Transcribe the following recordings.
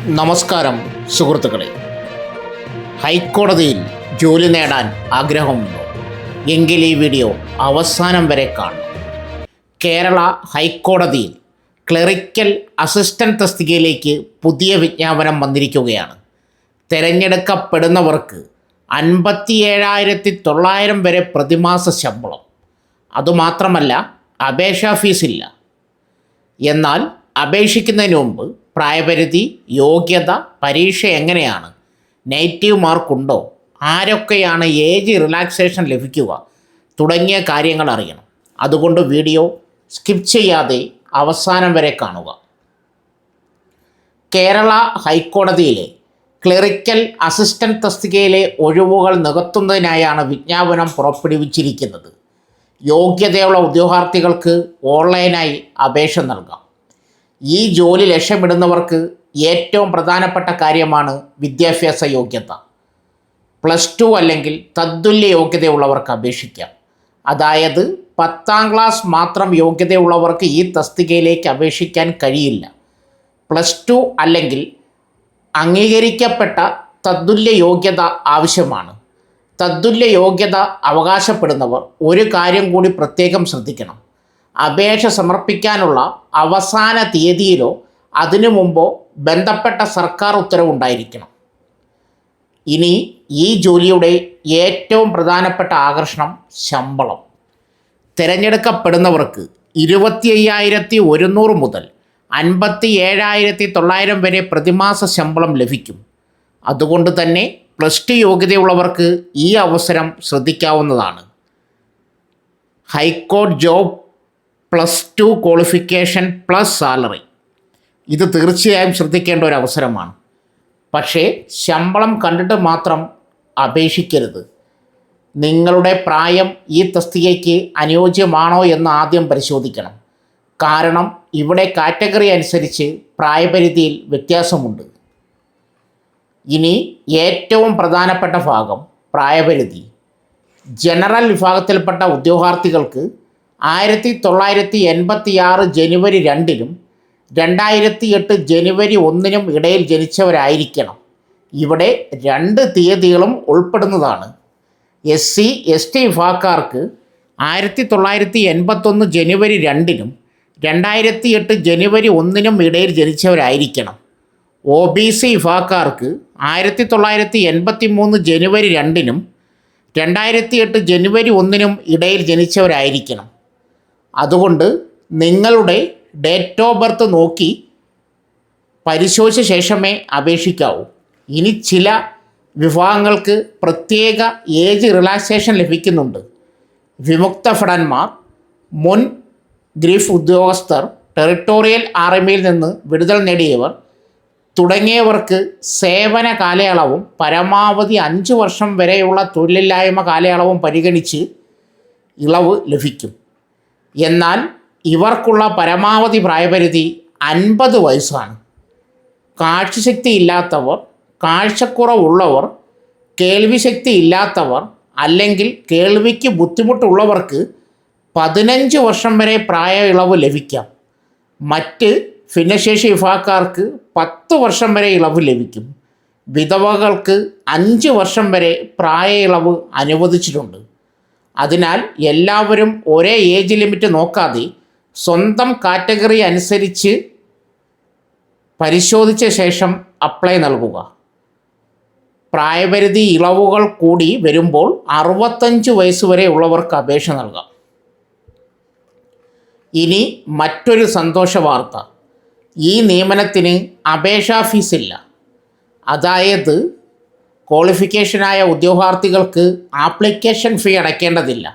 നമസ്കാരം സുഹൃത്തുക്കളെ. ഹൈക്കോടതിയിൽ ജോലി നേടാൻ ആഗ്രഹമുണ്ടോ എങ്കിൽ ഈ വീഡിയോ അവസാനം വരെ കാണും. കേരള ഹൈക്കോടതിയിൽ ക്ലറിക്കൽ അസിസ്റ്റൻ്റ് തസ്തികയിലേക്ക് പുതിയ വിജ്ഞാപനം വന്നിരിക്കുകയാണ്. തിരഞ്ഞെടുക്കപ്പെടുന്നവർക്ക് 57,900 വരെ പ്രതിമാസ ശമ്പളം. അതുമാത്രമല്ല, അപേക്ഷാ ഫീസില്ല. എന്നാൽ അപേക്ഷിക്കുന്നതിന് മുമ്പ് പ്രായപരിധി, യോഗ്യത, പരീക്ഷ എങ്ങനെയാണ്, നെഗറ്റീവ് മാർക്കുണ്ടോ, ആരൊക്കെയാണ് ഏജ് റിലാക്സേഷൻ ലഭിക്കുക തുടങ്ങിയ കാര്യങ്ങൾ അറിയണം. അതുകൊണ്ട് വീഡിയോ സ്കിപ്പ് ചെയ്യാതെ അവസാനം വരെ കാണുക. കേരള ഹൈക്കോടതിയിലെ ക്ലറിക്കൽ അസിസ്റ്റൻ്റ് തസ്തികയിലെ ഒഴിവുകൾ നികത്തുന്നതിനായാണ് വിജ്ഞാപനം പുറപ്പെടുവിച്ചിരിക്കുന്നത്. യോഗ്യതയുള്ള ഉദ്യോഗാർത്ഥികൾക്ക് ഓൺലൈനായി അപേക്ഷ നൽകാം. ഈ ജോലി ലക്ഷ്യമിടുന്നവർക്ക് ഏറ്റവും പ്രധാനപ്പെട്ട കാര്യമാണ് വിദ്യാഭ്യാസ യോഗ്യത. +2 അല്ലെങ്കിൽ തത്തുല്യ യോഗ്യതയുള്ളവർക്ക് അപേക്ഷിക്കാം. അതായത് 10ാം ക്ലാസ് മാത്രം യോഗ്യതയുള്ളവർക്ക് ഈ തസ്തികയിലേക്ക് അപേക്ഷിക്കാൻ കഴിയില്ല. +2 അല്ലെങ്കിൽ അംഗീകരിക്കപ്പെട്ട തത്തുല്യ യോഗ്യത ആവശ്യമാണ്. തത്തുല്യ യോഗ്യത അവകാശപ്പെടുന്നവർ ഒരു കാര്യം കൂടി പ്രത്യേകം ശ്രദ്ധിക്കണം. അപേക്ഷ സമർപ്പിക്കാനുള്ള അവസാന തീയതിയിലോ അതിനു മുമ്പോ ബന്ധപ്പെട്ട സർക്കാർ ഉത്തരവുണ്ടായിരിക്കണം. ഇനി ഈ ജോലിയുടെ ഏറ്റവും പ്രധാനപ്പെട്ട ആകർഷണം ശമ്പളം. തിരഞ്ഞെടുക്കപ്പെടുന്നവർക്ക് 25,100 മുതൽ 57,900 വരെ പ്രതിമാസ ശമ്പളം ലഭിക്കും. അതുകൊണ്ട് തന്നെ +2 യോഗ്യതയുള്ളവർക്ക് ഈ അവസരം ശ്രദ്ധിക്കാവുന്നതാണ്. ഹൈക്കോടതി ജോബ് +2 ക്വാളിഫിക്കേഷൻ പ്ലസ് സാലറി, ഇത് തീർച്ചയായും ശ്രദ്ധിക്കേണ്ട ഒരു അവസരമാണ്. പക്ഷേ ശമ്പളം കണ്ടിട്ട് മാത്രം അപേക്ഷിക്കരുത്. നിങ്ങളുടെ പ്രായം ഈ തസ്തികയ്ക്ക് അനുയോജ്യമാണോ എന്ന് ആദ്യം പരിശോധിക്കണം. കാരണം ഇവിടെ കാറ്റഗറി അനുസരിച്ച് പ്രായപരിധിയിൽ വ്യത്യാസമുണ്ട്. ഇനി ഏറ്റവും പ്രധാനപ്പെട്ട ഭാഗം പ്രായപരിധി. ജനറൽ വിഭാഗത്തിൽപ്പെട്ട ഉദ്യോഗാർത്ഥികൾക്ക് 1986 ജനുവരി 2-നും 2008 ജനുവരി 1-നും ഇടയിൽ ജനിച്ചവരായിരിക്കണം. ഇവിടെ 2 തീയതികളും ഉൾപ്പെടുന്നതാണ്. SC ST വിഭാഗക്കാർക്ക് 1981 ജനുവരി 2-നും 2008 ജനുവരി 1-നും ഇടയിൽ ജനിച്ചവരായിരിക്കണം. OBC വിഭാഗക്കാർക്ക് 1983 ജനുവരി 2-നും 2008 ജനുവരി 1-നും ഇടയിൽ ജനിച്ചവരായിരിക്കണം. അതുകൊണ്ട് നിങ്ങളുടെ ഡേറ്റ് ഓഫ് ബർത്ത് നോക്കി പരിശോധിച്ച ശേഷമേ അപേക്ഷിക്കാവൂ. ഇനി ചില വിഭാഗങ്ങൾക്ക് പ്രത്യേക ഏജ് റിലാക്സേഷൻ ലഭിക്കുന്നുണ്ട്. വിമുക്ത ഭടന്മാർ, മുൻ ഗ്രീഫ് ഉദ്യോഗസ്ഥർ, ടെറിട്ടോറിയൽ ആർമിയിൽ നിന്ന് വിടുതൽ നേടിയവർ തുടങ്ങിയവർക്ക് സേവന കാലയളവും പരമാവധി 5 വർഷം വരെയുള്ള തൊഴിലില്ലായ്മ കാലയളവും പരിഗണിച്ച് ഇളവ് ലഭിക്കും. എന്നാൽ ഇവർക്കുള്ള പരമാവധി പ്രായപരിധി 50 വയസ്സാണ്. കാഴ്ചശക്തി ഇല്ലാത്തവർ, കാഴ്ചക്കുറവുള്ളവർ, കേൾവിശക്തി ഇല്ലാത്തവർ അല്ലെങ്കിൽ കേൾവിക്ക് ബുദ്ധിമുട്ടുള്ളവർക്ക് 15 വർഷം വരെ പ്രായ ഇളവ് ലഭിക്കാം. മറ്റ് ഭിന്നശേഷി വിഭാഗക്കാർക്ക് 10 വർഷം വരെ ഇളവ് ലഭിക്കും. വിധവകൾക്ക് 5 വർഷം വരെ പ്രായ ഇളവ് അനുവദിച്ചിട്ടുണ്ട്. അതിനാൽ എല്ലാവരും ഒരേ ഏജ് ലിമിറ്റ് നോക്കാതെ സ്വന്തം കാറ്റഗറി അനുസരിച്ച് പരിശോധിച്ച ശേഷം അപ്ലൈ നൽകുക. പ്രായപരിധി ഇളവുകൾ കൂടി വരുമ്പോൾ 65 വയസ്സ് വരെ ഉള്ളവർക്ക് അപേക്ഷ നൽകാം. ഇനി മറ്റൊരു സന്തോഷ വാർത്ത. ഈ നിയമനത്തിന് അപേക്ഷാ ഫീസില്ല. അതായത് ക്വാളിഫിക്കേഷനായ ഉദ്യോഗാർത്ഥികൾക്ക് ആപ്ലിക്കേഷൻ ഫീ അടയ്ക്കേണ്ടതില്ല.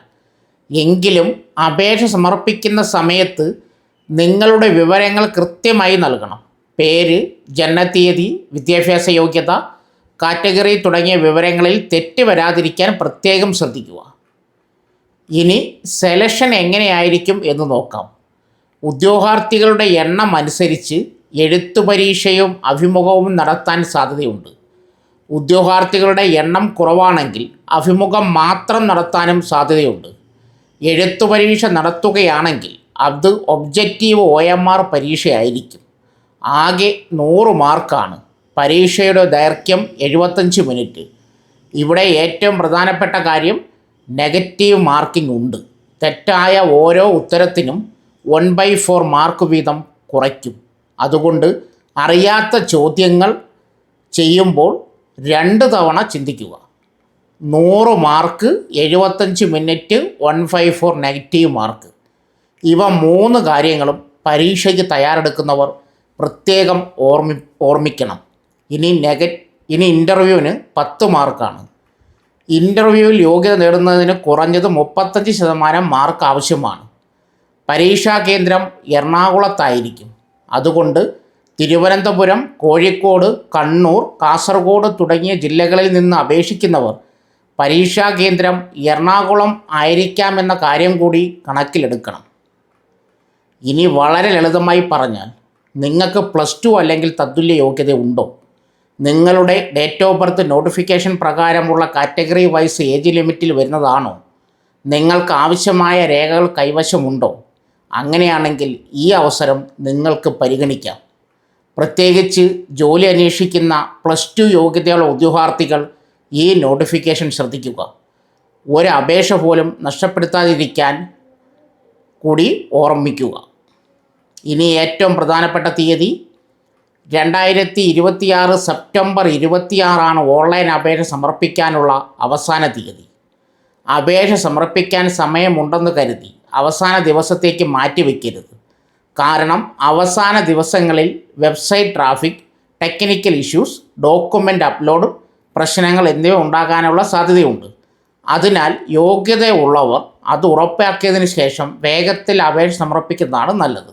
എങ്കിലും അപേക്ഷ സമർപ്പിക്കുന്ന സമയത്ത് നിങ്ങളുടെ വിവരങ്ങൾ കൃത്യമായി നൽകണം. പേര്, ജനനത്തീയതി, വിദ്യാഭ്യാസ യോഗ്യത, കാറ്റഗറി തുടങ്ങിയ വിവരങ്ങളിൽ തെറ്റ് വരാതിരിക്കാൻ പ്രത്യേകം ശ്രദ്ധിക്കുക. ഇനി സെലക്ഷൻ എങ്ങനെയായിരിക്കും എന്ന് നോക്കാം. ഉദ്യോഗാർത്ഥികളുടെ എണ്ണം അനുസരിച്ച് എഴുത്തു പരീക്ഷയും അഭിമുഖവും നടത്താൻ സാധ്യതയുണ്ട്. ഉദ്യോഗാർത്ഥികളുടെ എണ്ണം കുറവാണെങ്കിൽ അഭിമുഖം മാത്രം നടത്താനും സാധ്യതയുണ്ട്. എഴുത്തു പരീക്ഷ നടത്തുകയാണെങ്കിൽ അത് ഒബ്ജക്റ്റീവ് OMR പരീക്ഷയായിരിക്കും. ആകെ 100 മാർക്കാണ്. പരീക്ഷയുടെ ദൈർഘ്യം 75 മിനിറ്റ്. ഇവിടെ ഏറ്റവും പ്രധാനപ്പെട്ട കാര്യം നെഗറ്റീവ് മാർക്കിംഗ് ഉണ്ട്. തെറ്റായ ഓരോ ഉത്തരത്തിനും 1/4 മാർക്ക് വീതം കുറയ്ക്കും. അതുകൊണ്ട് അറിയാത്ത ചോദ്യങ്ങൾ ചെയ്യുമ്പോൾ 2 തവണ ചിന്തിക്കുക. 100 മാർക്ക്, 75 മിനിറ്റ്, 1/4 നെഗറ്റീവ് മാർക്ക്. ഇവ 3 കാര്യങ്ങളും പരീക്ഷയ്ക്ക് തയ്യാറെടുക്കുന്നവർ പ്രത്യേകം ഓർമ്മിക്കണം. ഇനി ഇൻ്റർവ്യൂവിന് 10 മാർക്കാണ്. ഇൻ്റർവ്യൂവിൽ യോഗ്യത നേടുന്നതിന് കുറഞ്ഞത് 35% മാർക്ക് ആവശ്യമാണ്. പരീക്ഷാ കേന്ദ്രം എറണാകുളത്തായിരിക്കും. അതുകൊണ്ട് തിരുവനന്തപുരം, കോഴിക്കോട്, കണ്ണൂർ, കാസർഗോഡ് തുടങ്ങിയ ജില്ലകളിൽ നിന്ന് അപേക്ഷിക്കുന്നവർ പരീക്ഷാ കേന്ദ്രം എറണാകുളം ആയിരിക്കാമെന്ന കാര്യം കൂടി കണക്കിലെടുക്കണം. ഇനി വളരെ ലളിതമായി പറഞ്ഞാൽ, നിങ്ങൾക്ക് +2 അല്ലെങ്കിൽ തത്തുല്യ യോഗ്യത ഉണ്ടോ? നിങ്ങളുടെ ഡേറ്റ് ഓഫ് ബർത്ത് നോട്ടിഫിക്കേഷൻ പ്രകാരമുള്ള കാറ്റഗറി വൈസ് ഏജ് ലിമിറ്റിൽ വരുന്നതാണോ? നിങ്ങൾക്ക് ആവശ്യമായ രേഖകൾ കൈവശമുണ്ടോ? അങ്ങനെയാണെങ്കിൽ ഈ അവസരം നിങ്ങൾക്ക് പരിഗണിക്കാം. പ്രത്യേകിച്ച് ജോലി അന്വേഷിക്കുന്ന +2 യോഗ്യതയുള്ള ഉദ്യോഗാർത്ഥികൾ ഈ നോട്ടിഫിക്കേഷൻ ശ്രദ്ധിക്കുക. ഒരു അപേക്ഷ പോലും നഷ്ടപ്പെടുത്താതിരിക്കാൻ കൂടി ഓർമ്മിക്കുക. ഇനി ഏറ്റവും പ്രധാനപ്പെട്ട തീയതി 2026 സെപ്റ്റംബർ 26 ഓൺലൈൻ അപേക്ഷ സമർപ്പിക്കാനുള്ള അവസാന തീയതി. അപേക്ഷ സമർപ്പിക്കാൻ സമയമുണ്ടെന്ന് കരുതി അവസാന ദിവസത്തേക്ക് മാറ്റിവെക്കരുത്. കാരണം അവസാന ദിവസങ്ങളിൽ website traffic, technical issues, document upload പ്രശ്നങ്ങൾ എന്നിവ ഉണ്ടാകാനുള്ള സാധ്യതയുണ്ട്. അതിനാൽ യോഗ്യതയുള്ളവർ അത് ഉറപ്പാക്കിയതിന് ശേഷം വേഗത്തിൽ അപേക്ഷ സമർപ്പിക്കുന്നതാണ് നല്ലത്.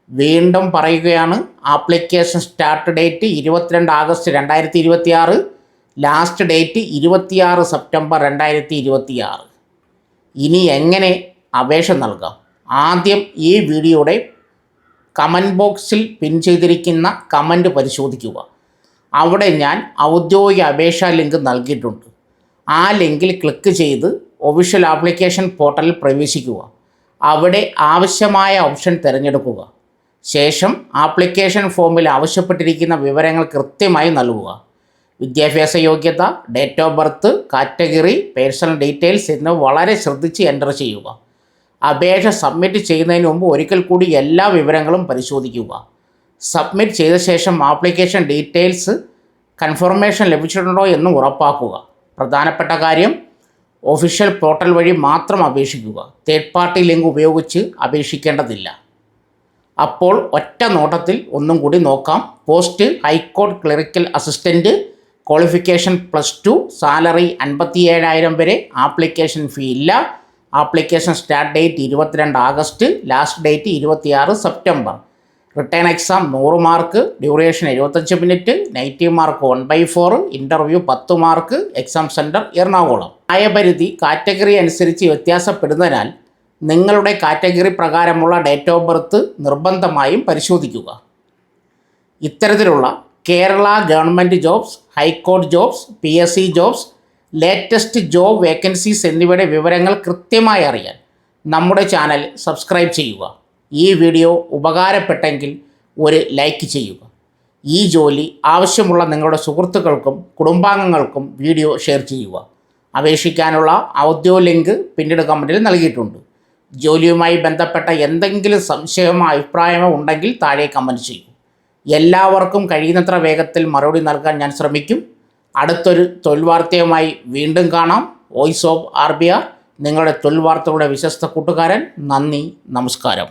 വീണ്ടും പറയുകയാണ്, application start date 22 August 2026, last date 26 September 2026. ഇനി എങ്ങനെ അപേക്ഷ നൽകാം? ആദ്യം ഈ വീഡിയോയുടെ കമൻറ്റ് ബോക്സിൽ പിൻ ചെയ്തിരിക്കുന്ന കമൻറ്റ് പരിശോധിക്കുക. അവിടെ ഞാൻ ഔദ്യോഗിക അപേക്ഷാ ലിങ്ക് നൽകിയിട്ടുണ്ട്. ആ ലിങ്കിൽ ക്ലിക്ക് ചെയ്ത് ഒഫീഷ്യൽ ആപ്ലിക്കേഷൻ പോർട്ടലിൽ പ്രവേശിക്കുക. അവിടെ ആവശ്യമായ ഓപ്ഷൻ തിരഞ്ഞെടുക്കുക. ശേഷം ആപ്ലിക്കേഷൻ ഫോമിൽ ആവശ്യപ്പെട്ടിരിക്കുന്ന വിവരങ്ങൾ കൃത്യമായി നൽകുക. വിദ്യാഭ്യാസ യോഗ്യത, date of birth, category, personal details എന്നിവ വളരെ ശ്രദ്ധിച്ച് എൻ്റർ ചെയ്യുക. അപേക്ഷ സബ്മിറ്റ് ചെയ്യുന്നതിന് മുമ്പ് ഒരിക്കൽ കൂടി എല്ലാ വിവരങ്ങളും പരിശോധിക്കുക. സബ്മിറ്റ് ചെയ്ത ശേഷം ആപ്ലിക്കേഷൻ ഡീറ്റെയിൽസ് കൺഫർമേഷൻ ലഭിച്ചിട്ടുണ്ടോ എന്ന് ഉറപ്പാക്കുക. പ്രധാനപ്പെട്ട കാര്യം, ഒഫീഷ്യൽ പോർട്ടൽ വഴി മാത്രം അപേക്ഷിക്കുക. തേർഡ് പാർട്ടി ലിങ്ക് ഉപയോഗിച്ച് അപേക്ഷിക്കേണ്ടതില്ല. അപ്പോൾ ഒറ്റ നോട്ടത്തിൽ ഒന്നും കൂടി നോക്കാം. Post high court clerical assistant, qualification +2, salary 57,000 വരെ, ആപ്ലിക്കേഷൻ ഫീ ഇല്ല, application start date 22 August, last date 26 September, return exam 100 mark, duration 75 minute, negative mark 1/4, interview 10 mark, exam centre Ernakulam. പ്രായപരിധി കാറ്റഗറി അനുസരിച്ച് വ്യത്യാസപ്പെടുന്നതിനാൽ നിങ്ങളുടെ കാറ്റഗറി പ്രകാരമുള്ള ഡേറ്റ് ഓഫ് ബർത്ത് നിർബന്ധമായും പരിശോധിക്കുക. ഇത്തരത്തിലുള്ള Kerala government jobs, high court jobs, PSC jobs, latest job vacancies എന്നിവയുടെ വിവരങ്ങൾ കൃത്യമായി അറിയാൻ നമ്മുടെ ചാനൽ സബ്സ്ക്രൈബ് ചെയ്യുക. ഈ വീഡിയോ ഉപകാരപ്പെട്ടെങ്കിൽ ഒരു ലൈക്ക് ചെയ്യുക. ഈ ജോലി ആവശ്യമുള്ള നിങ്ങളുടെ സുഹൃത്തുക്കൾക്കും കുടുംബാംഗങ്ങൾക്കും വീഡിയോ ഷെയർ ചെയ്യുക. അപേക്ഷിക്കാനുള്ള ഔദ്യോഗിക ലിങ്ക് പിന്നീട് കമൻറ്റിൽ നൽകിയിട്ടുണ്ട്. ജോലിയുമായി ബന്ധപ്പെട്ട എന്തെങ്കിലും സംശയമോ അഭിപ്രായമോ ഉണ്ടെങ്കിൽ താഴെ കമൻറ്റ് ചെയ്യൂ. എല്ലാവർക്കും കഴിയുന്നത്ര വേഗത്തിൽ മറുപടി നൽകാൻ ഞാൻ ശ്രമിക്കും. അടുത്തൊരു തൊഴിൽ വാർത്തയുമായി വീണ്ടും കാണാം. വോയിസ് ഓഫ് RBR, നിങ്ങളുടെ തൊഴിൽ വാർത്തകളുടെ വിശ്വസ്ത കൂട്ടുകാരൻ. നന്ദി, നമസ്കാരം.